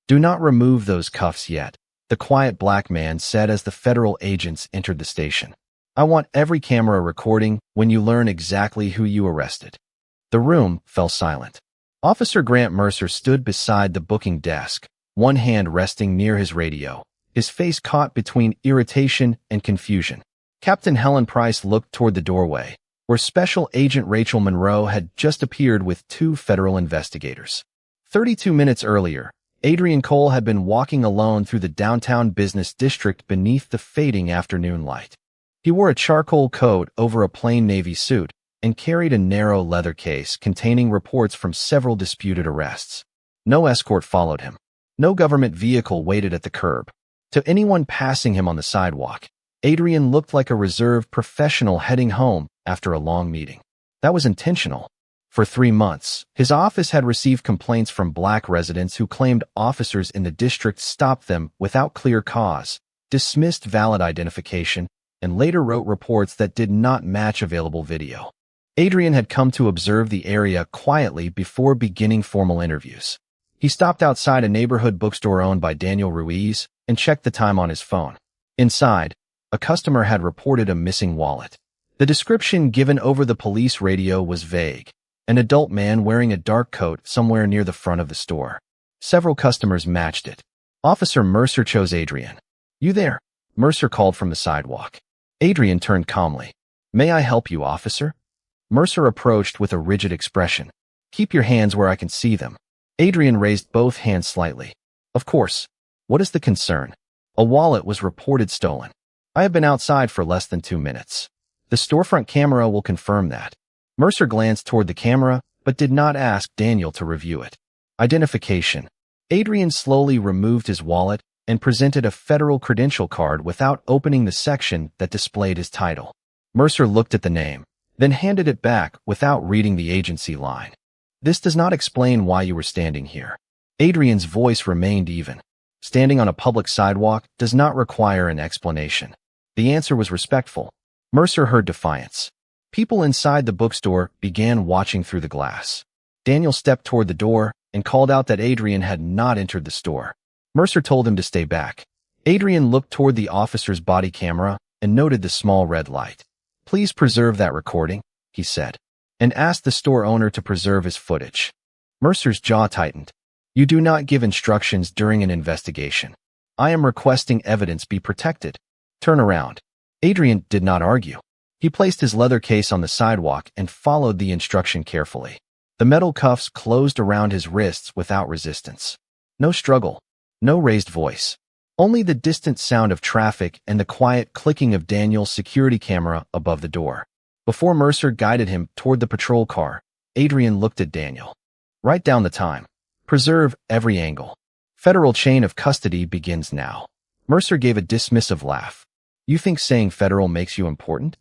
"Do not remove those cuffs yet," the quiet black man said as the federal agents entered the station. "I want every camera recording when you learn exactly who you arrested." The room fell silent. Officer Grant Mercer stood beside the booking desk, one hand resting near his radio, his face caught between irritation and confusion. Captain Helen Price looked toward the doorway, where Special Agent Rachel Monroe had just appeared with 2 federal investigators. 32 minutes earlier, Adrian Cole had been walking alone through the downtown business district beneath the fading afternoon light. He wore a charcoal coat over a plain navy suit and carried a narrow leather case containing reports from several disputed arrests. No escort followed him. No government vehicle waited at the curb. To anyone passing him on the sidewalk, Adrian looked like a reserved professional heading home after a long meeting. That was intentional. For 3 months, his office had received complaints from black residents who claimed officers in the district stopped them without clear cause, dismissed valid identification, and later wrote reports that did not match available video. Adrian had come to observe the area quietly before beginning formal interviews. He stopped outside a neighborhood bookstore owned by Daniel Ruiz and checked the time on his phone. Inside, a customer had reported a missing wallet. The description given over the police radio was vague: an adult man wearing a dark coat somewhere near the front of the store. Several customers matched it. Officer Mercer chose Adrian. "You there?" Mercer called from the sidewalk. Adrian turned calmly. "May I help you, officer?" Mercer approached with a rigid expression. "Keep your hands where I can see them." Adrian raised both hands slightly. "Of course. What is the concern?" "A wallet was reported stolen. I have been outside for less than 2 minutes. The storefront camera will confirm that." Mercer glanced toward the camera, but did not ask Daniel to review it. Identification. Adrian slowly removed his wallet and presented a federal credential card without opening the section that displayed his title. Mercer looked at the name, then handed it back without reading the agency line. "This does not explain why you were standing here." Adrian's voice remained even. Standing on a public sidewalk does not require an explanation. The answer was respectful. Mercer heard defiance. People inside the bookstore began watching through the glass. Daniel stepped toward the door and called out that Adrian had not entered the store. Mercer told him to stay back. Adrian looked toward the officer's body camera and noted the small red light. "Please preserve that recording," he said, and asked the store owner to preserve his footage. Mercer's jaw tightened. "You do not give instructions during an investigation. I am requesting evidence be protected. Turn around." Adrian did not argue. He placed his leather case on the sidewalk and followed the instruction carefully. The metal cuffs closed around his wrists without resistance. No struggle. No raised voice. Only the distant sound of traffic and the quiet clicking of Daniel's security camera above the door. Before Mercer guided him toward the patrol car, Adrian looked at Daniel. "Write down the time. Preserve every angle. Federal chain of custody begins now." Mercer gave a dismissive laugh. "You think saying federal makes you important?"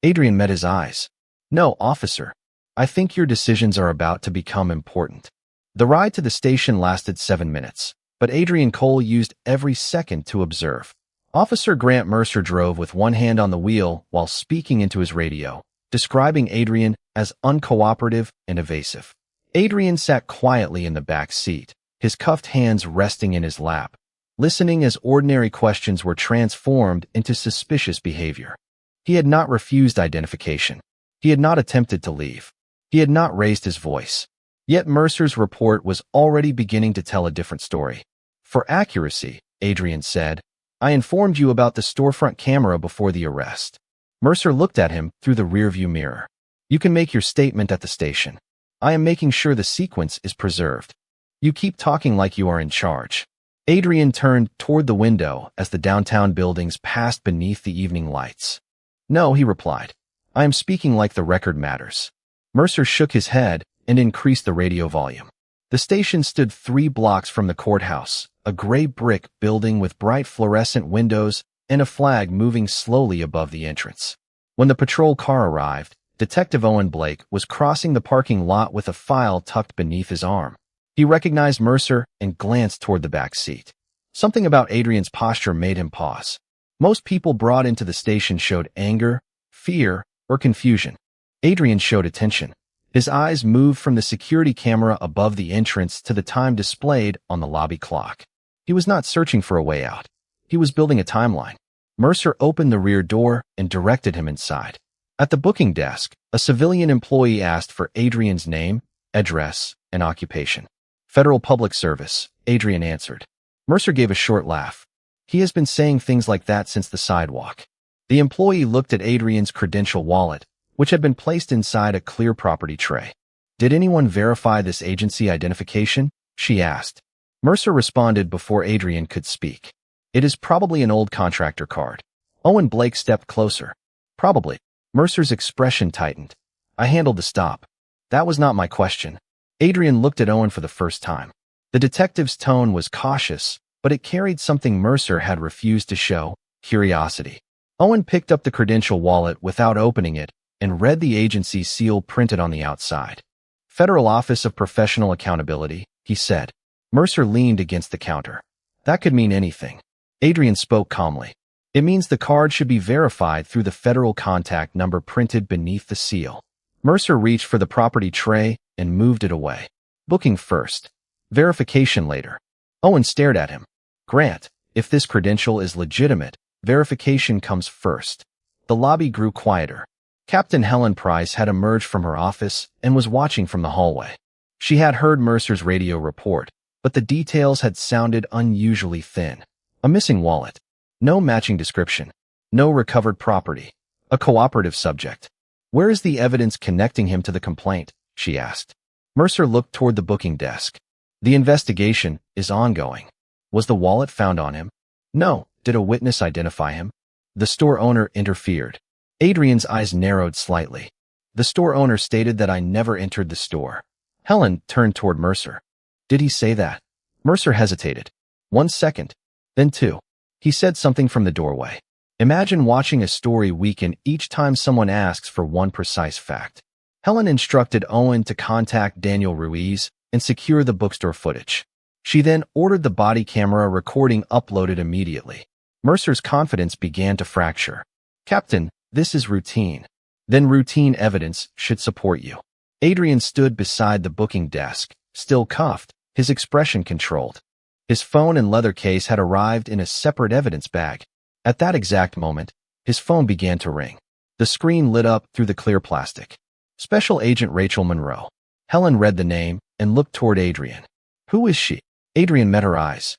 Adrian met his eyes. "No, officer. I think your decisions are about to become important." The ride to the station lasted 7 minutes, but Adrian Cole used every second to observe. Officer Grant Mercer drove with one hand on the wheel while speaking into his radio, describing Adrian as uncooperative and evasive. Adrian sat quietly in the back seat, his cuffed hands resting in his lap, listening as ordinary questions were transformed into suspicious behavior. He had not refused identification. He had not attempted to leave. He had not raised his voice. Yet Mercer's report was already beginning to tell a different story. "For accuracy," Adrian said, "I informed you about the storefront camera before the arrest." Mercer looked at him through the rearview mirror. "You can make your statement at the station. I am making sure the sequence is preserved. You keep talking like you are in charge." Adrian turned toward the window as the downtown buildings passed beneath the evening lights. "No," he replied. "I am speaking like the record matters." Mercer shook his head and increased the radio volume. The station stood 3 blocks from the courthouse, a gray brick building with bright fluorescent windows and a flag moving slowly above the entrance. When the patrol car arrived, Detective Owen Blake was crossing the parking lot with a file tucked beneath his arm. He recognized Mercer and glanced toward the back seat. Something about Adrian's posture made him pause. Most people brought into the station showed anger, fear, or confusion. Adrian showed attention. His eyes moved from the security camera above the entrance to the time displayed on the lobby clock. He was not searching for a way out. He was building a timeline. Mercer opened the rear door and directed him inside. At the booking desk, a civilian employee asked for Adrian's name, address, and occupation. Federal Public Service, Adrian answered. Mercer gave a short laugh. He has been saying things like that since the sidewalk. The employee looked at Adrian's credential wallet, which had been placed inside a clear property tray. Did anyone verify this agency identification? She asked. Mercer responded before Adrian could speak. It is probably an old contractor card. Owen Blake stepped closer. Probably. Mercer's expression tightened. I handled the stop. That was not my question. Adrian looked at Owen for the first time. The detective's tone was cautious, but it carried something Mercer had refused to show, curiosity. Owen picked up the credential wallet without opening it and read the agency seal printed on the outside. Federal Office of Professional Accountability, he said. Mercer leaned against the counter. That could mean anything. Adrian spoke calmly. It means the card should be verified through the federal contact number printed beneath the seal. Mercer reached for the property tray and moved it away. Booking first. Verification later. Owen stared at him. Grant, if this credential is legitimate, verification comes first. The lobby grew quieter. Captain Helen Price had emerged from her office and was watching from the hallway. She had heard Mercer's radio report, but the details had sounded unusually thin. A missing wallet. No matching description. No recovered property. A cooperative subject. Where is the evidence connecting him to the complaint? She asked. Mercer looked toward the booking desk. The investigation is ongoing. Was the wallet found on him? No. Did a witness identify him? The store owner interfered. Adrian's eyes narrowed slightly. The store owner stated that I never entered the store. Helen turned toward Mercer. Did he say that? Mercer hesitated. 1 second. Then 2. He said something from the doorway. Imagine watching a story weaken each time someone asks for one precise fact. Helen instructed Owen to contact Daniel Ruiz and secure the bookstore footage. She then ordered the body camera recording uploaded immediately. Mercer's confidence began to fracture. Captain, this is routine. Then routine evidence should support you. Adrian stood beside the booking desk, still cuffed, his expression controlled. His phone and leather case had arrived in a separate evidence bag. At that exact moment, his phone began to ring. The screen lit up through the clear plastic. Special Agent Rachel Monroe. Helen read the name and looked toward Adrian. Who is she? Adrian met her eyes.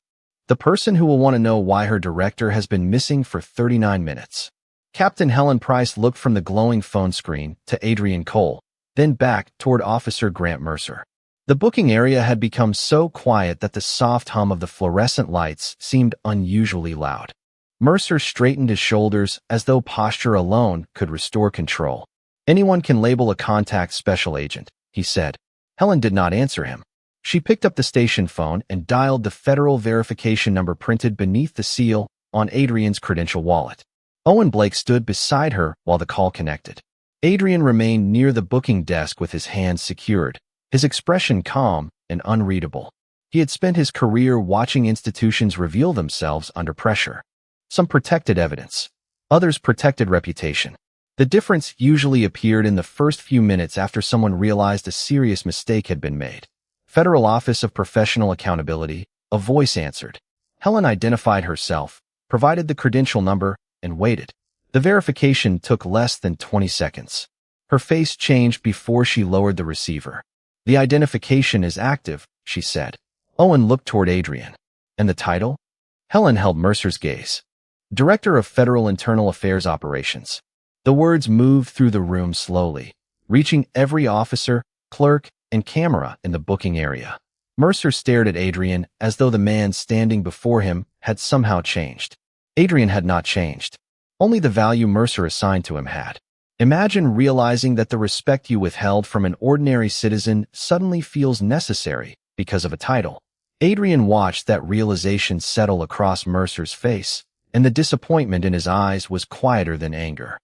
The person who will want to know why her director has been missing for 39 minutes. Captain Helen Price looked from the glowing phone screen to Adrian Cole, then back toward Officer Grant Mercer. The booking area had become so quiet that the soft hum of the fluorescent lights seemed unusually loud. Mercer straightened his shoulders as though posture alone could restore control. Anyone can label a contact special agent, he said. Helen did not answer him. She picked up the station phone and dialed the federal verification number printed beneath the seal on Adrian's credential wallet. Owen Blake stood beside her while the call connected. Adrian remained near the booking desk with his hands secured, his expression calm and unreadable. He had spent his career watching institutions reveal themselves under pressure. Some protected evidence, others protected reputation. The difference usually appeared in the first few minutes after someone realized a serious mistake had been made. Federal Office of Professional Accountability, a voice answered. Helen identified herself, provided the credential number, and waited. The verification took less than 20 seconds. Her face changed before she lowered the receiver. The identification is active, she said. Owen looked toward Adrian. And the title? Helen held Mercer's gaze. Director of Federal Internal Affairs Operations. The words moved through the room slowly, reaching every officer, clerk, and camera in the booking area. Mercer stared at Adrian as though the man standing before him had somehow changed. Adrian had not changed. Only the value Mercer assigned to him had. Imagine realizing that the respect you withheld from an ordinary citizen suddenly feels necessary because of a title. Adrian watched that realization settle across Mercer's face, and the disappointment in his eyes was quieter than anger.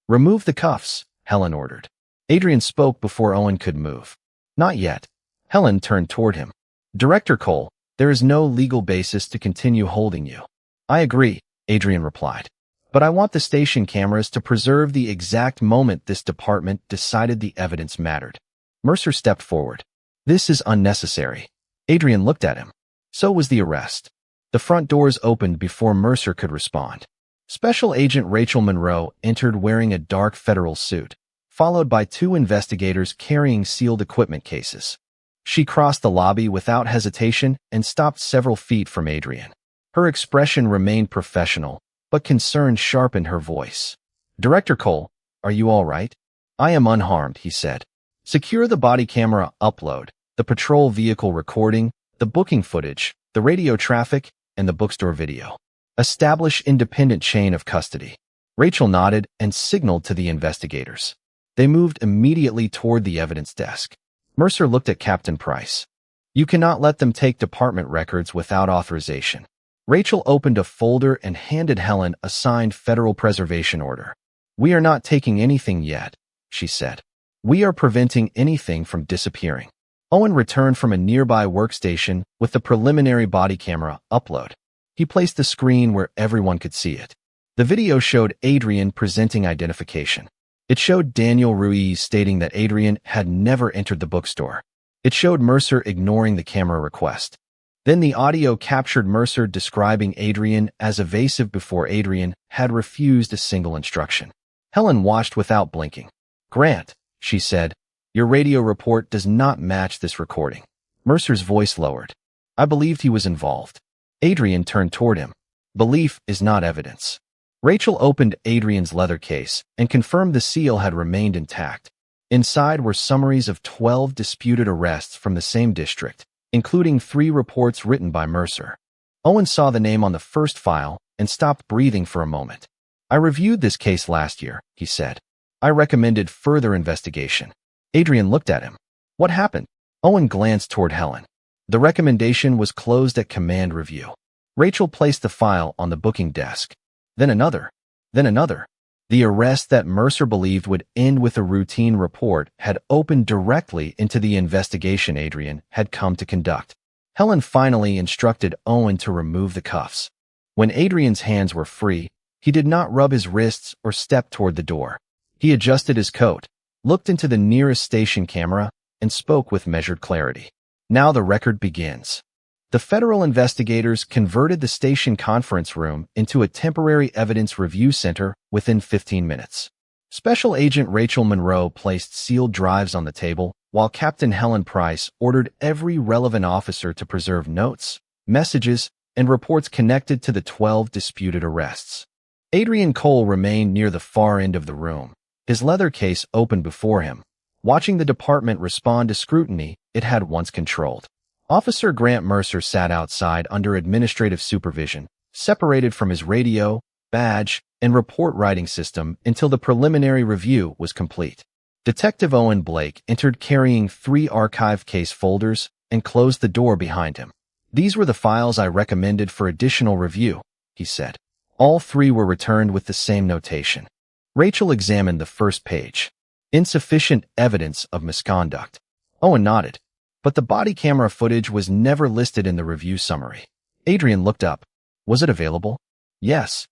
Remove the cuffs, Helen ordered. Adrian spoke before Owen could move. Not yet. Helen turned toward him. Director Cole, there is no legal basis to continue holding you. I agree, Adrian replied. But I want the station cameras to preserve the exact moment this department decided the evidence mattered. Mercer stepped forward. This is unnecessary. Adrian looked at him. So was the arrest. The front doors opened before Mercer could respond. Special Agent Rachel Monroe entered wearing a dark federal suit, followed by two investigators carrying sealed equipment cases. She crossed the lobby without hesitation and stopped several feet from Adrian. Her expression remained professional, but concern sharpened her voice. "Director Cole, are you all right?" "I am unharmed," he said. "Secure the body camera upload, the patrol vehicle recording, the booking footage, the radio traffic, and the bookstore video. Establish independent chain of custody." Rachel nodded and signaled to the investigators. They moved immediately toward the evidence desk. Mercer looked at Captain Price. "You cannot let them take department records without authorization." Rachel opened a folder and handed Helen a signed federal preservation order. "We are not taking anything yet," she said. "We are preventing anything from disappearing." Owen returned from a nearby workstation with the preliminary body camera upload. He placed the screen where everyone could see it. The video showed Adrian presenting identification. It showed Daniel Ruiz stating that Adrian had never entered the bookstore. It showed Mercer ignoring the camera request. Then the audio captured Mercer describing Adrian as evasive before Adrian had refused a single instruction. Helen watched without blinking. "Grant," she said, "your radio report does not match this recording." Mercer's voice lowered. "I believed he was involved." Adrian turned toward him. "Belief is not evidence." Rachel opened Adrian's leather case and confirmed the seal had remained intact. Inside were summaries of 12 disputed arrests from the same district, including 3 reports written by Mercer. Owen saw the name on the first file and stopped breathing for a moment. "I reviewed this case last year," he said. "I recommended further investigation." Adrian looked at him. "What happened?" Owen glanced toward Helen. "The recommendation was closed at command review." Rachel placed the file on the booking desk. Then another. Then another. The arrest that Mercer believed would end with a routine report had opened directly into the investigation Adrian had come to conduct. Helen finally instructed Owen to remove the cuffs. When Adrian's hands were free, he did not rub his wrists or step toward the door. He adjusted his coat, looked into the nearest station camera, and spoke with measured clarity. "Now the record begins." The federal investigators converted the station conference room into a temporary evidence review center within 15 minutes. Special Agent Rachel Monroe placed sealed drives on the table, while Captain Helen Price ordered every relevant officer to preserve notes, messages, and reports connected to the 12 disputed arrests. Adrian Cole remained near the far end of the room, his leather case open before him, watching the department respond to scrutiny it had once controlled. Officer Grant Mercer sat outside under administrative supervision, separated from his radio, badge, and report writing system until the preliminary review was complete. Detective Owen Blake entered carrying 3 archive case folders and closed the door behind him. "These were the files I recommended for additional review," he said. All 3 were returned with the same notation. Rachel examined the first page. "Insufficient evidence of misconduct." Owen nodded. But the body camera footage was never listed in the review summary. Adrian looked up. "Was it available?" "Yes."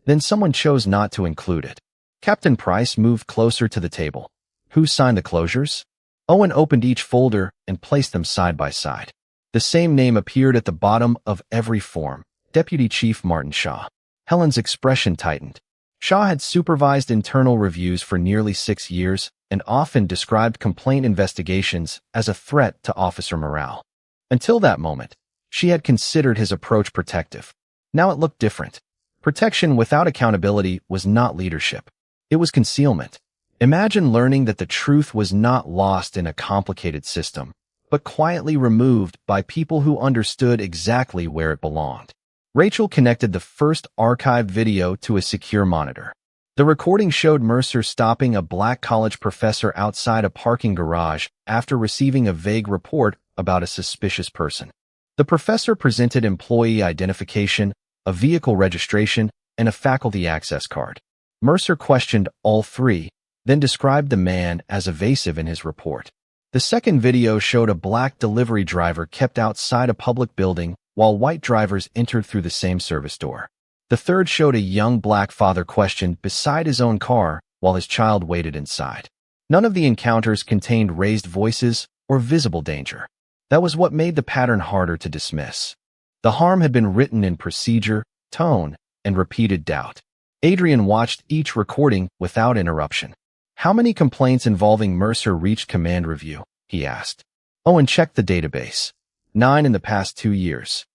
"Then someone chose not to include it." Captain Price moved closer to the table. "Who signed the closures?" Owen opened each folder and placed them side by side. The same name appeared at the bottom of every form: Deputy Chief Martin Shaw. Helen's expression tightened. Shaw had supervised internal reviews for nearly 6 years and often described complaint investigations as a threat to officer morale. Until that moment, she had considered his approach protective. Now it looked different. Protection without accountability was not leadership. It was concealment. Imagine learning that the truth was not lost in a complicated system, but quietly removed by people who understood exactly where it belonged. Rachel connected the first archived video to a secure monitor. The recording showed Mercer stopping a black college professor outside a parking garage after receiving a vague report about a suspicious person. The professor presented employee identification, a vehicle registration, and a faculty access card. Mercer questioned all 3, then described the man as evasive in his report. The second video showed a black delivery driver kept outside a public building while white drivers entered through the same service door. The third showed a young black father questioned beside his own car while his child waited inside. None of the encounters contained raised voices or visible danger. That was what made the pattern harder to dismiss. The harm had been written in procedure, tone, and repeated doubt. Adrian watched each recording without interruption. How many complaints involving Mercer reached command review? He asked. Owen checked the database. 9 in the past 2 years.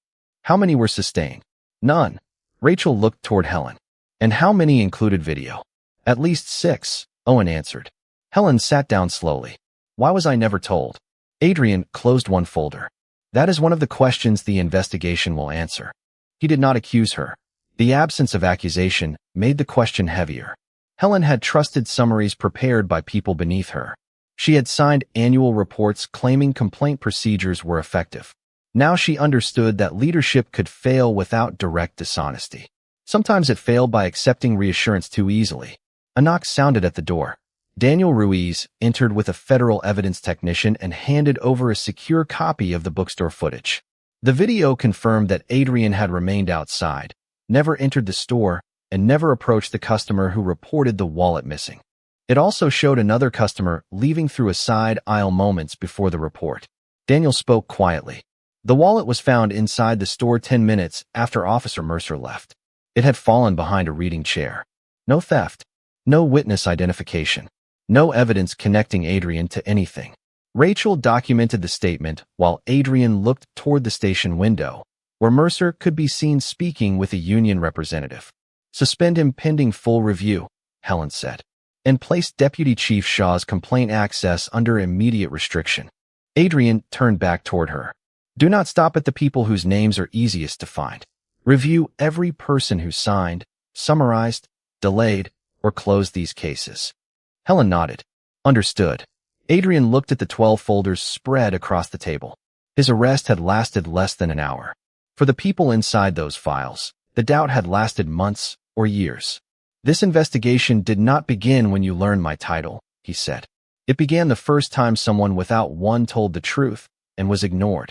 How many were sustained? None. Rachel looked toward Helen. And how many included video? At least 6, Owen answered. Helen sat down slowly. Why was I never told? Adrian closed one folder. That is one of the questions the investigation will answer. He did not accuse her. The absence of accusation made the question heavier. Helen had trusted summaries prepared by people beneath her. She had signed annual reports claiming complaint procedures were effective. Now she understood that leadership could fail without direct dishonesty. Sometimes it failed by accepting reassurance too easily. A knock sounded at the door. Daniel Ruiz entered with a federal evidence technician and handed over a secure copy of the bookstore footage. The video confirmed that Adrian had remained outside, never entered the store, and never approached the customer who reported the wallet missing. It also showed another customer leaving through a side aisle moments before the report. Daniel spoke quietly. The wallet was found inside the store 10 minutes after Officer Mercer left. It had fallen behind a reading chair. No theft. No witness identification. No evidence connecting Adrian to anything. Rachel documented the statement while Adrian looked toward the station window, where Mercer could be seen speaking with a union representative. Suspend him pending full review, Helen said, and place Deputy Chief Shaw's complaint access under immediate restriction. Adrian turned back toward her. Do not stop at the people whose names are easiest to find. Review every person who signed, summarized, delayed, or closed these cases. Helen nodded. Understood. Adrian looked at the 12 folders spread across the table. His arrest had lasted less than an hour. For the people inside those files, the doubt had lasted months or years. This investigation did not begin when you learned my title, he said. It began the first time someone without one told the truth and was ignored.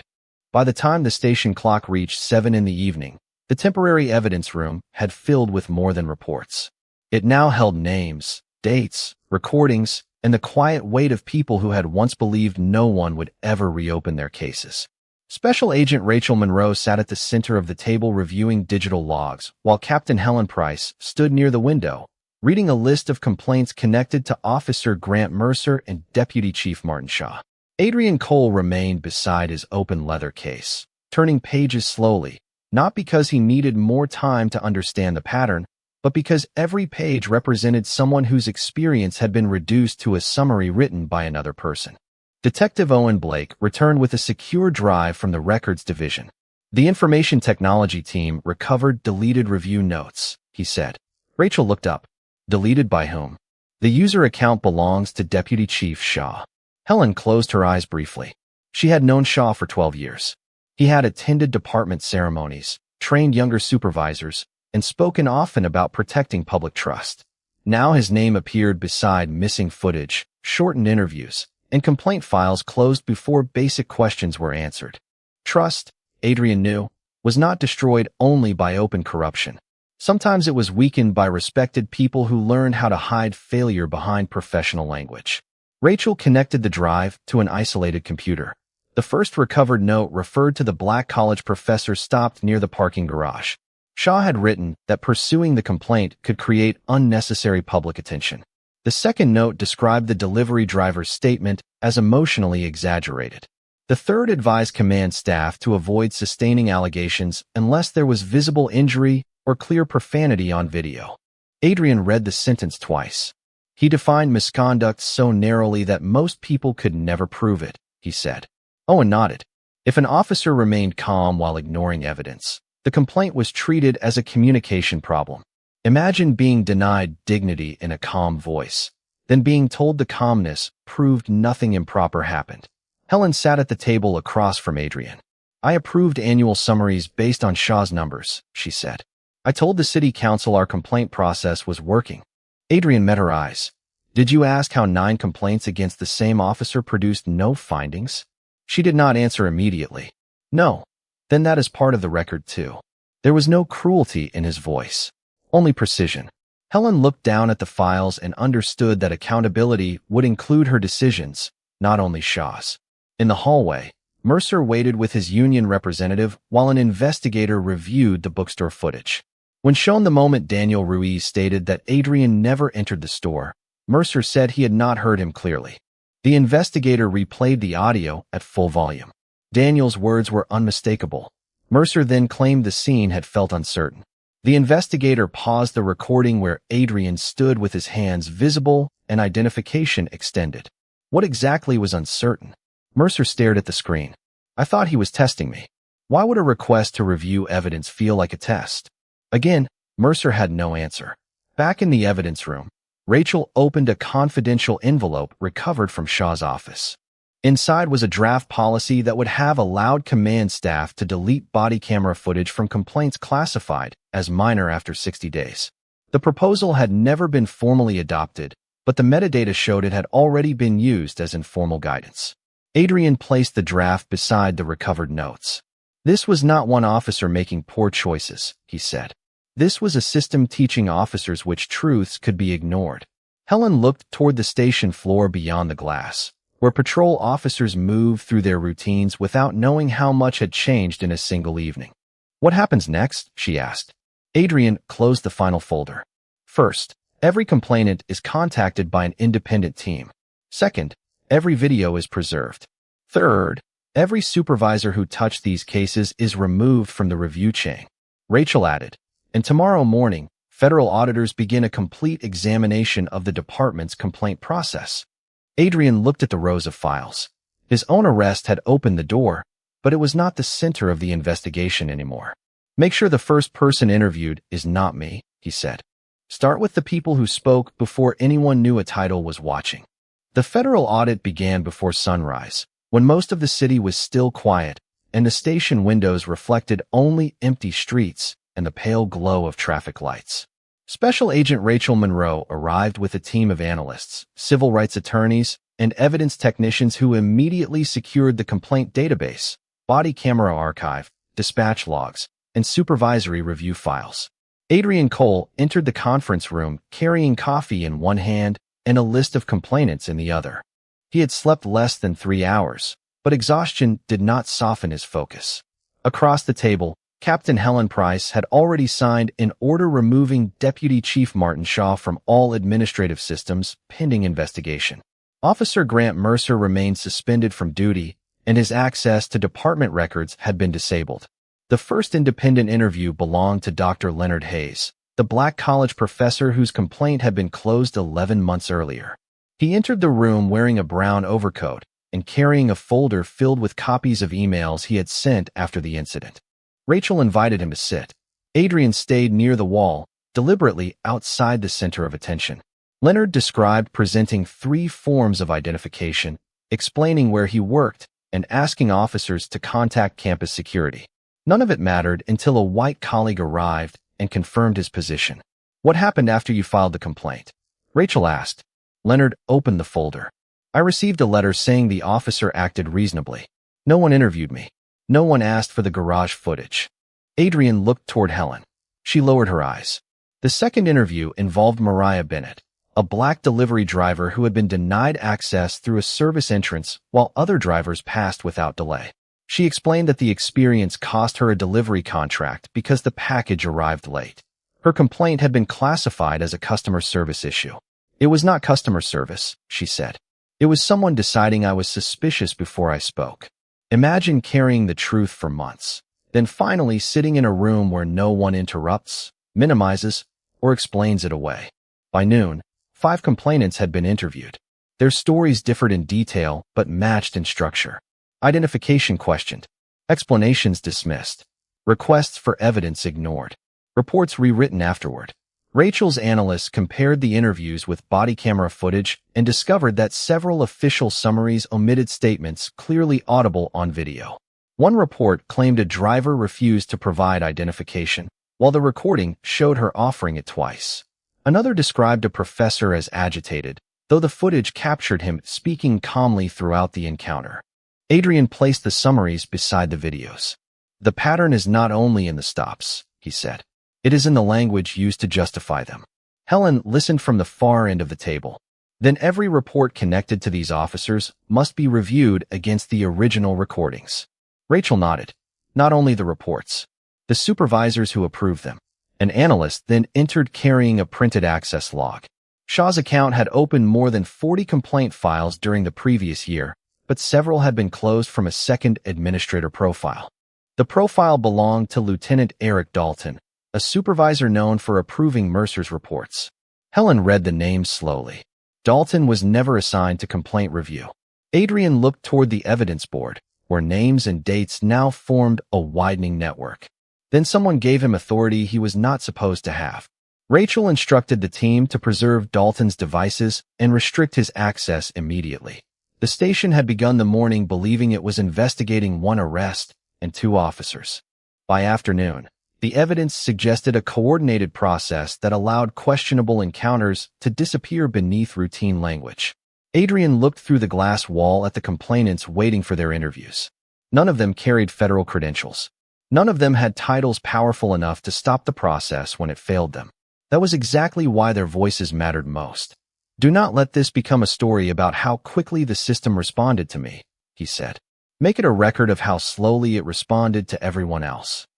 By the time the station clock reached 7 in the evening, the temporary evidence room had filled with more than reports. It now held names, dates, recordings, and the quiet weight of people who had once believed no one would ever reopen their cases. Special Agent Rachel Monroe sat at the center of the table reviewing digital logs, while Captain Helen Price stood near the window, reading a list of complaints connected to Officer Grant Mercer and Deputy Chief Martin Shaw. Adrian Cole remained beside his open leather case, turning pages slowly, not because he needed more time to understand the pattern, but because every page represented someone whose experience had been reduced to a summary written by another person. Detective Owen Blake returned with a secure drive from the Records Division. The information technology team recovered deleted review notes, he said. Rachel looked up. Deleted by whom? The user account belongs to Deputy Chief Shaw. Helen closed her eyes briefly. She had known Shaw for 12 years. He had attended department ceremonies, trained younger supervisors, and spoken often about protecting public trust. Now his name appeared beside missing footage, shortened interviews, and complaint files closed before basic questions were answered. Trust, Adrian knew, was not destroyed only by open corruption. Sometimes it was weakened by respected people who learned how to hide failure behind professional language. Rachel connected the drive to an isolated computer. The first recovered note referred to the black college professor stopped near the parking garage. Shaw had written that pursuing the complaint could create unnecessary public attention. The second note described the delivery driver's statement as emotionally exaggerated. The third advised command staff to avoid sustaining allegations unless there was visible injury or clear profanity on video. Adrian read the sentence twice. He defined misconduct so narrowly that most people could never prove it, he said. Owen nodded. If an officer remained calm while ignoring evidence, the complaint was treated as a communication problem. Imagine being denied dignity in a calm voice, then being told the calmness proved nothing improper happened. Helen sat at the table across from Adrian. I approved annual summaries based on Shaw's numbers, she said. I told the city council our complaint process was working. Adrian met her eyes. Did you ask how 9 complaints against the same officer produced no findings? She did not answer immediately. No. Then that is part of the record too. There was no cruelty in his voice, only precision. Helen looked down at the files and understood that accountability would include her decisions, not only Shaw's. In the hallway, Mercer waited with his union representative while an investigator reviewed the bookstore footage. When shown the moment Daniel Ruiz stated that Adrian never entered the store, Mercer said he had not heard him clearly. The investigator replayed the audio at full volume. Daniel's words were unmistakable. Mercer then claimed the scene had felt uncertain. The investigator paused the recording where Adrian stood with his hands visible and identification extended. What exactly was uncertain? Mercer stared at the screen. I thought he was testing me. Why would a request to review evidence feel like a test? Again, Mercer had no answer. Back in the evidence room, Rachel opened a confidential envelope recovered from Shaw's office. Inside was a draft policy that would have allowed command staff to delete body camera footage from complaints classified as minor after 60 days. The proposal had never been formally adopted, but the metadata showed it had already been used as informal guidance. Adrian placed the draft beside the recovered notes. This was not one officer making poor choices, he said. This was a system teaching officers which truths could be ignored. Helen looked toward the station floor beyond the glass, where patrol officers moved through their routines without knowing how much had changed in a single evening. What happens next? She asked. Adrian closed the final folder. First, every complainant is contacted by an independent team. Second, every video is preserved. Third, every supervisor who touched these cases is removed from the review chain. Rachel added, and tomorrow morning, federal auditors begin a complete examination of the department's complaint process. Adrian looked at the rows of files. His own arrest had opened the door, but it was not the center of the investigation anymore. Make sure the first person interviewed is not me, he said. Start with the people who spoke before anyone knew a title was watching. The federal audit began before sunrise, when most of the city was still quiet, and the station windows reflected only empty streets and the pale glow of traffic lights. Special Agent Rachel Monroe arrived with a team of analysts, civil rights attorneys, and evidence technicians who immediately secured the complaint database, body camera archive, dispatch logs, and supervisory review files. Adrian Cole entered the conference room carrying coffee in one hand and a list of complainants in the other. He had slept less than 3 hours, but exhaustion did not soften his focus. Across the table, Captain Helen Price had already signed an order removing Deputy Chief Martin Shaw from all administrative systems pending investigation. Officer Grant Mercer remained suspended from duty, and his access to department records had been disabled. The first independent interview belonged to Dr. Leonard Hayes, the black college professor whose complaint had been closed 11 months earlier. He entered the room wearing a brown overcoat and carrying a folder filled with copies of emails he had sent after the incident. Rachel invited him to sit. Adrian stayed near the wall, deliberately outside the center of attention. Leonard described presenting 3 forms of identification, explaining where he worked, and asking officers to contact campus security. None of it mattered until a white colleague arrived and confirmed his position. What happened after you filed the complaint? Rachel asked. Leonard opened the folder. I received a letter saying the officer acted reasonably. No one interviewed me. No one asked for the garage footage. Adrian looked toward Helen. She lowered her eyes. The second interview involved Mariah Bennett, a black delivery driver who had been denied access through a service entrance while other drivers passed without delay. She explained that the experience cost her a delivery contract because the package arrived late. Her complaint had been classified as a customer service issue. It was not customer service, she said. It was someone deciding I was suspicious before I spoke. Imagine carrying the truth for months, then finally sitting in a room where no one interrupts, minimizes, or explains it away. By noon, 5 complainants had been interviewed. Their stories differed in detail but matched in structure. Identification questioned. Explanations dismissed. Requests for evidence ignored. Reports rewritten afterward. Rachel's analysts compared the interviews with body camera footage and discovered that several official summaries omitted statements clearly audible on video. One report claimed a driver refused to provide identification, while the recording showed her offering it twice. Another described a professor as agitated, though the footage captured him speaking calmly throughout the encounter. Adrian placed the summaries beside the videos. The pattern is not only in the stops, he said. It is in the language used to justify them. Helen listened from the far end of the table. Then every report connected to these officers must be reviewed against the original recordings. Rachel nodded. Not only the reports. The supervisors who approved them. An analyst then entered carrying a printed access log. Shaw's account had opened more than 40 complaint files during the previous year, but several had been closed from a second administrator profile. The profile belonged to Lieutenant Eric Dalton, a supervisor known for approving Mercer's reports. Helen read the names slowly. Dalton was never assigned to complaint review. Adrian looked toward the evidence board, where names and dates now formed a widening network. Then someone gave him authority he was not supposed to have. Rachel instructed the team to preserve Dalton's devices and restrict his access immediately. The station had begun the morning believing it was investigating one arrest and 2 officers. By afternoon, the evidence suggested a coordinated process that allowed questionable encounters to disappear beneath routine language. Adrian looked through the glass wall at the complainants waiting for their interviews. None of them carried federal credentials. None of them had titles powerful enough to stop the process when it failed them. That was exactly why their voices mattered most. "Do not let this become a story about how quickly the system responded to me," he said. "Make it a record of how slowly it responded to everyone else."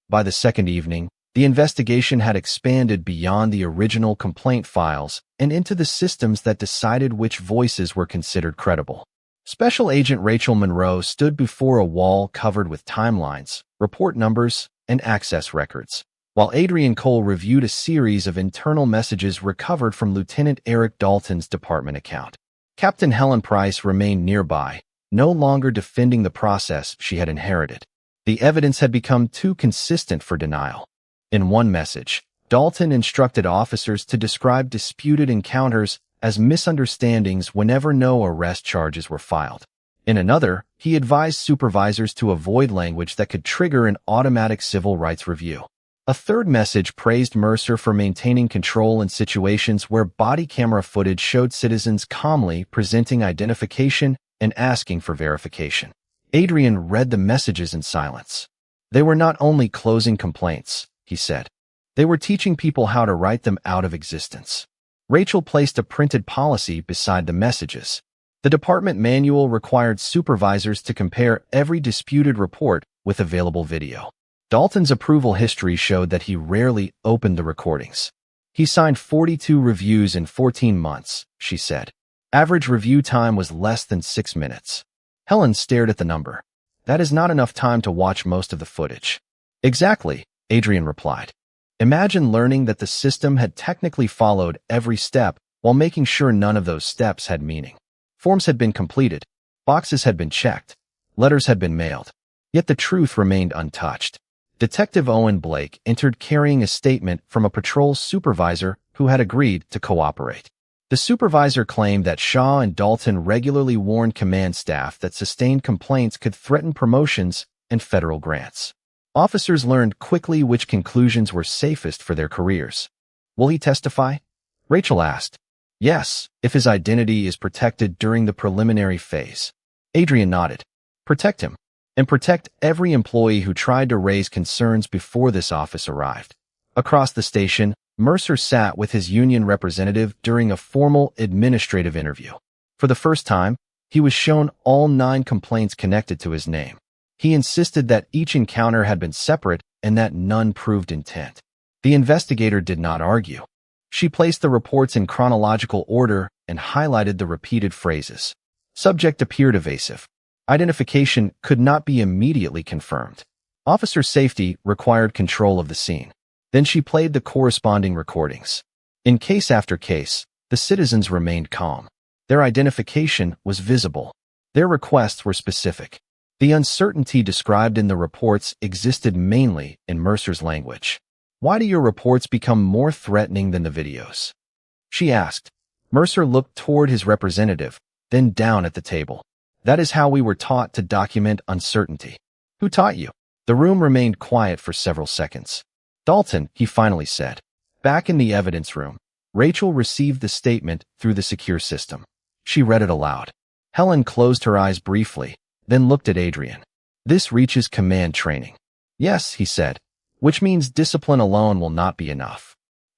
By the second evening, the investigation had expanded beyond the original complaint files and into the systems that decided which voices were considered credible. Special Agent Rachel Monroe stood before a wall covered with timelines, report numbers, and access records, while Adrian Cole reviewed a series of internal messages recovered from Lieutenant Eric Dalton's department account. Captain Helen Price remained nearby, no longer defending the process she had inherited. The evidence had become too consistent for denial. In one message, Dalton instructed officers to describe disputed encounters as misunderstandings whenever no arrest charges were filed. In another, he advised supervisors to avoid language that could trigger an automatic civil rights review. A third message praised Mercer for maintaining control in situations where body camera footage showed citizens calmly presenting identification and asking for verification. Adrian read the messages in silence. They were not only closing complaints, he said. They were teaching people how to write them out of existence. Rachel placed a printed policy beside the messages. The department manual required supervisors to compare every disputed report with available video. Dalton's approval history showed that he rarely opened the recordings. He signed 42 reviews in 14 months, she said. Average review time was less than 6 minutes. Helen stared at the number. That is not enough time to watch most of the footage. Exactly, Adrian replied. Imagine learning that the system had technically followed every step while making sure none of those steps had meaning. Forms had been completed. Boxes had been checked. Letters had been mailed. Yet the truth remained untouched. Detective Owen Blake entered carrying a statement from a patrol supervisor who had agreed to cooperate. The supervisor claimed that Shaw and Dalton regularly warned command staff that sustained complaints could threaten promotions and federal grants. Officers learned quickly which conclusions were safest for their careers. Will he testify? Rachel asked. Yes, if his identity is protected during the preliminary phase. Adrian nodded. Protect him. And protect every employee who tried to raise concerns before this office arrived. Across the station, Mercer sat with his union representative during a formal administrative interview. For the first time, he was shown all 9 complaints connected to his name. He insisted that each encounter had been separate and that none proved intent. The investigator did not argue. She placed the reports in chronological order and highlighted the repeated phrases. Subject appeared evasive. Identification could not be immediately confirmed. Officer safety required control of the scene. Then she played the corresponding recordings. In case after case, the citizens remained calm. Their identification was visible. Their requests were specific. The uncertainty described in the reports existed mainly in Mercer's language. Why do your reports become more threatening than the videos? She asked. Mercer looked toward his representative, then down at the table. That is how we were taught to document uncertainty. Who taught you? The room remained quiet for several seconds. Dalton, he finally said. Back in the evidence room, Rachel received the statement through the secure system. She read it aloud. Helen closed her eyes briefly, then looked at Adrian. This reaches command training. Yes, he said, which means discipline alone will not be enough.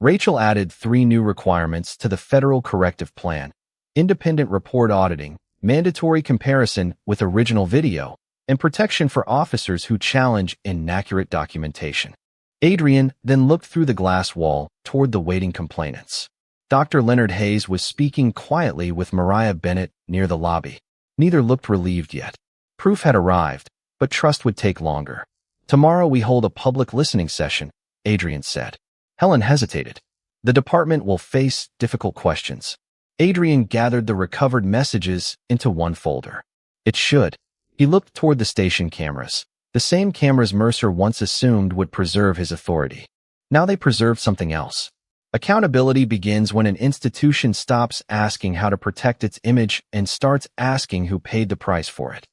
Rachel added 3 new requirements to the federal corrective plan: independent report auditing, mandatory comparison with original video, and protection for officers who challenge inaccurate documentation. Adrian then looked through the glass wall toward the waiting complainants. Dr. Leonard Hayes was speaking quietly with Mariah Bennett near the lobby. Neither looked relieved yet. Proof had arrived, but trust would take longer. "Tomorrow we hold a public listening session," Adrian said. Helen hesitated. "The department will face difficult questions." Adrian gathered the recovered messages into one folder. "It should." He looked toward the station cameras, the same cameras Mercer once assumed would preserve his authority. Now they preserved something else. Accountability begins when an institution stops asking how to protect its image and starts asking who paid the price for it.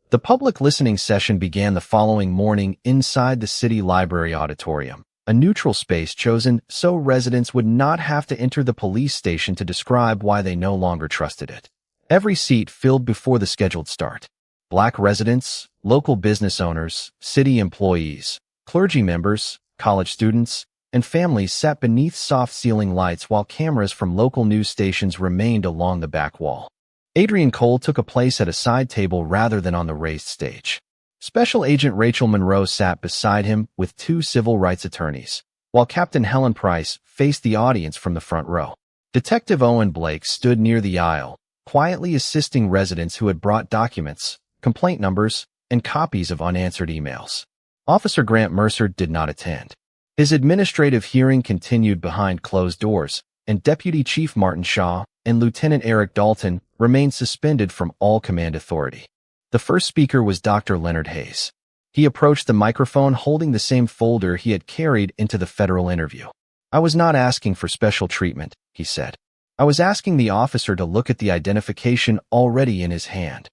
The public listening session began the following morning inside the city library auditorium, a neutral space chosen so residents would not have to enter the police station to describe why they no longer trusted it. Every seat filled before the scheduled start. Black residents, local business owners, city employees, clergy members, college students, and families sat beneath soft ceiling lights while cameras from local news stations remained along the back wall. Adrian Cole took a place at a side table rather than on the raised stage. Special Agent Rachel Monroe sat beside him with 2 civil rights attorneys, while Captain Helen Price faced the audience from the front row. Detective Owen Blake stood near the aisle, quietly assisting residents who had brought documents, complaint numbers, and copies of unanswered emails. Officer Grant Mercer did not attend. His administrative hearing continued behind closed doors, and Deputy Chief Martin Shaw and Lieutenant Eric Dalton remained suspended from all command authority. The first speaker was Dr. Leonard Hayes. He approached the microphone holding the same folder he had carried into the federal interview. "I was not asking for special treatment," he said. "I was asking the officer to look at the identification already in his hand."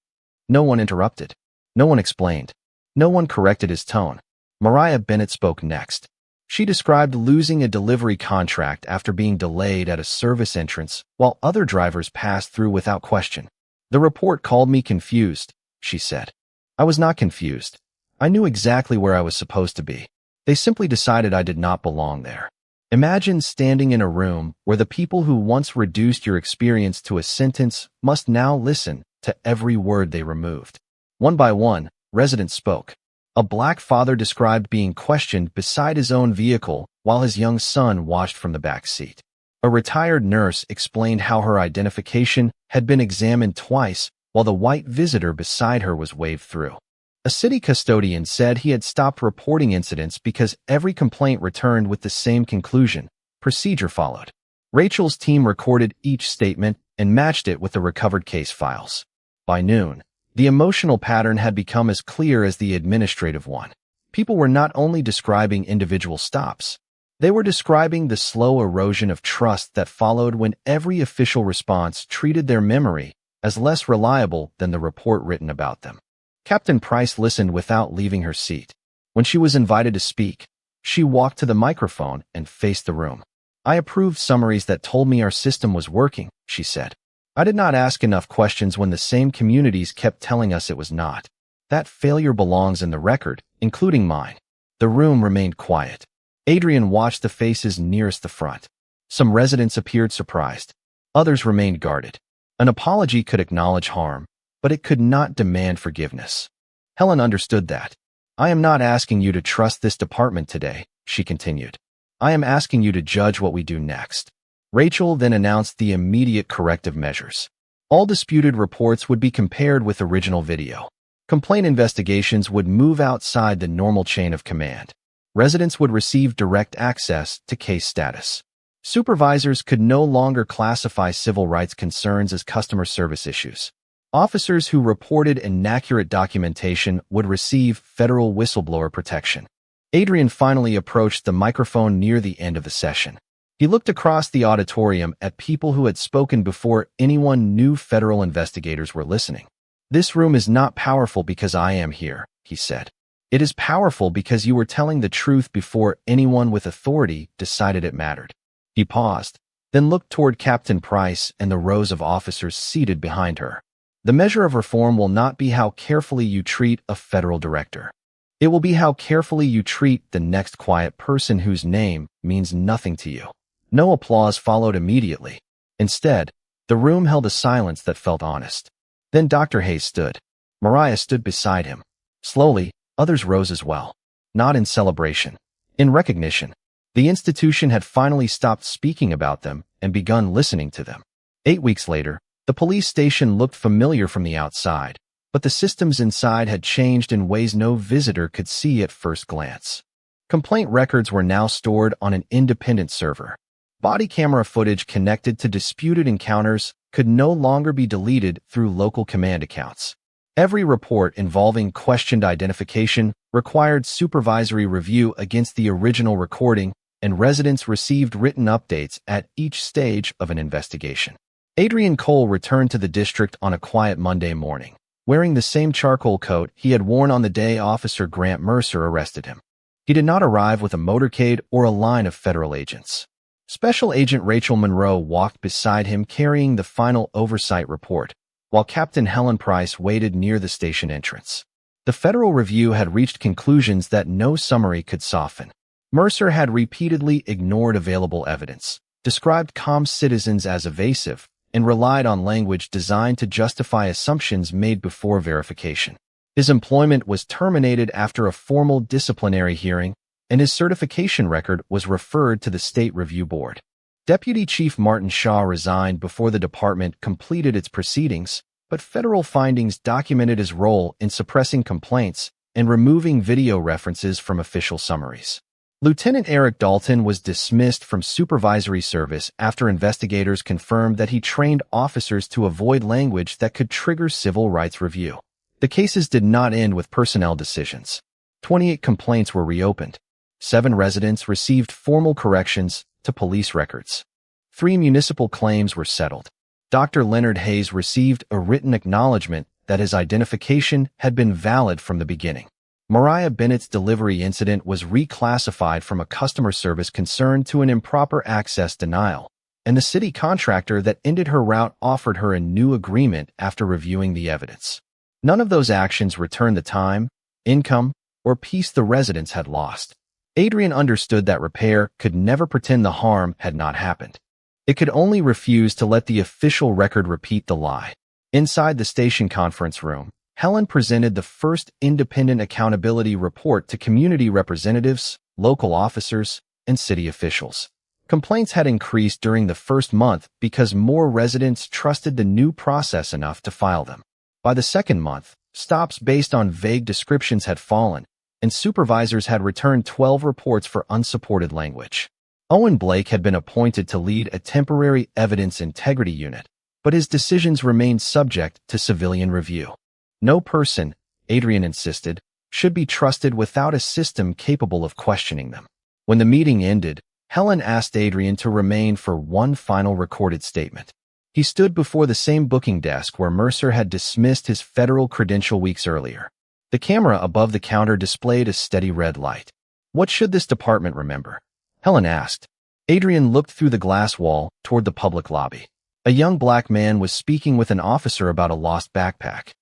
No one interrupted. No one explained. No one corrected his tone. Mariah Bennett spoke next. She described losing a delivery contract after being delayed at a service entrance while other drivers passed through without question. "The report called me confused," she said. "I was not confused. I knew exactly where I was supposed to be. They simply decided I did not belong there." Imagine standing in a room where the people who once reduced your experience to a sentence must now listen to every word they removed. One by one, residents spoke. A black father described being questioned beside his own vehicle while his young son watched from the back seat. A retired nurse explained how her identification had been examined twice while the white visitor beside her was waved through. A city custodian said he had stopped reporting incidents because every complaint returned with the same conclusion. Procedure followed. Rachel's team recorded each statement and matched it with the recovered case files. By noon, the emotional pattern had become as clear as the administrative one. People were not only describing individual stops, they were describing the slow erosion of trust that followed when every official response treated their memory as less reliable than the report written about them. Captain Price listened without leaving her seat. When she was invited to speak, she walked to the microphone and faced the room. "I approved summaries that told me our system was working," she said. "I did not ask enough questions when the same communities kept telling us it was not. That failure belongs in the record, including mine." The room remained quiet. Adrian watched the faces nearest the front. Some residents appeared surprised. Others remained guarded. An apology could acknowledge harm, but it could not demand forgiveness. Helen understood that. "I am not asking you to trust this department today," she continued. "I am asking you to judge what we do next." Rachel then announced the immediate corrective measures. All disputed reports would be compared with original video. Complaint investigations would move outside the normal chain of command. Residents would receive direct access to case status. Supervisors could no longer classify civil rights concerns as customer service issues. Officers who reported inaccurate documentation would receive federal whistleblower protection. Adrian finally approached the microphone near the end of the session. He looked across the auditorium at people who had spoken before anyone knew federal investigators were listening. "This room is not powerful because I am here," he said. "It is powerful because you were telling the truth before anyone with authority decided it mattered." He paused, then looked toward Captain Price and the rows of officers seated behind her. "The measure of reform will not be how carefully you treat a federal director. It will be how carefully you treat the next quiet person whose name means nothing to you." No applause followed immediately. Instead, the room held a silence that felt honest. Then Dr. Hayes stood. Mariah stood beside him. Slowly, others rose as well. Not in celebration. In recognition. The institution had finally stopped speaking about them and begun listening to them. 8 weeks later, the police station looked familiar from the outside, but the systems inside had changed in ways no visitor could see at first glance. Complaint records were now stored on an independent server. Body camera footage connected to disputed encounters could no longer be deleted through local command accounts. Every report involving questioned identification required supervisory review against the original recording, and residents received written updates at each stage of an investigation. Adrian Cole returned to the district on a quiet Monday morning, wearing the same charcoal coat he had worn on the day Officer Grant Mercer arrested him. He did not arrive with a motorcade or a line of federal agents. Special Agent Rachel Monroe walked beside him carrying the final oversight report, while Captain Helen Price waited near the station entrance. The federal review had reached conclusions that no summary could soften. Mercer had repeatedly ignored available evidence, described calm citizens as evasive, and relied on language designed to justify assumptions made before verification. His employment was terminated after a formal disciplinary hearing, and his certification record was referred to the State Review Board. Deputy Chief Martin Shaw resigned before the department completed its proceedings, but federal findings documented his role in suppressing complaints and removing video references from official summaries. Lieutenant Eric Dalton was dismissed from supervisory service after investigators confirmed that he trained officers to avoid language that could trigger civil rights review. The cases did not end with personnel decisions. 28 complaints were reopened. 7 residents received formal corrections to police records. 3 municipal claims were settled. Dr. Leonard Hayes received a written acknowledgement that his identification had been valid from the beginning. Mariah Bennett's delivery incident was reclassified from a customer service concern to an improper access denial, and the city contractor that ended her route offered her a new agreement after reviewing the evidence. None of those actions returned the time, income, or peace the residents had lost. Adrian understood that repair could never pretend the harm had not happened. It could only refuse to let the official record repeat the lie. Inside the station conference room, Helen presented the first independent accountability report to community representatives, local officers, and city officials. Complaints had increased during the first month because more residents trusted the new process enough to file them. By the second month, stops based on vague descriptions had fallen, and supervisors had returned 12 reports for unsupported language. Owen Blake had been appointed to lead a temporary evidence integrity unit, but his decisions remained subject to civilian review. No person, Adrian insisted, should be trusted without a system capable of questioning them. When the meeting ended, Helen asked Adrian to remain for one final recorded statement. He stood before the same booking desk where Mercer had dismissed his federal credential weeks earlier. The camera above the counter displayed a steady red light. What should this department remember? Helen asked. Adrian looked through the glass wall toward the public lobby. A young black man was speaking with an officer about a lost backpack.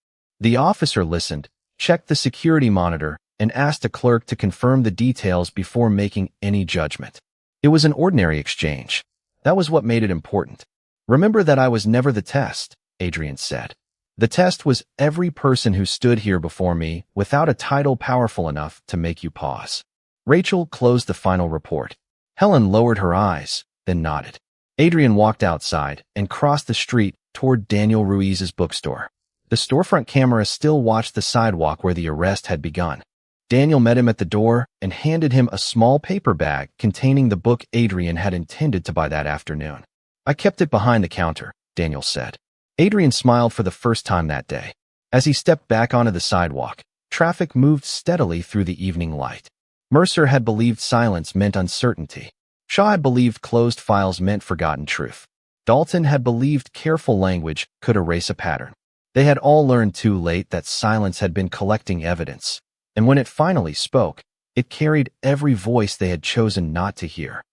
The officer listened, checked the security monitor, and asked a clerk to confirm the details before making any judgment. It was an ordinary exchange. That was what made it important. Remember that I was never the test, Adrian said. The test was every person who stood here before me without a title powerful enough to make you pause. Rachel closed the final report. Helen lowered her eyes, then nodded. Adrian walked outside and crossed the street toward Daniel Ruiz's bookstore. The storefront camera still watched the sidewalk where the arrest had begun. Daniel met him at the door and handed him a small paper bag containing the book Adrian had intended to buy that afternoon. I kept it behind the counter, Daniel said. Adrian smiled for the first time that day. As he stepped back onto the sidewalk, traffic moved steadily through the evening light. Mercer had believed silence meant uncertainty. Shaw had believed closed files meant forgotten truth. Dalton had believed careful language could erase a pattern. They had all learned too late that silence had been collecting evidence, and when it finally spoke, it carried every voice they had chosen not to hear.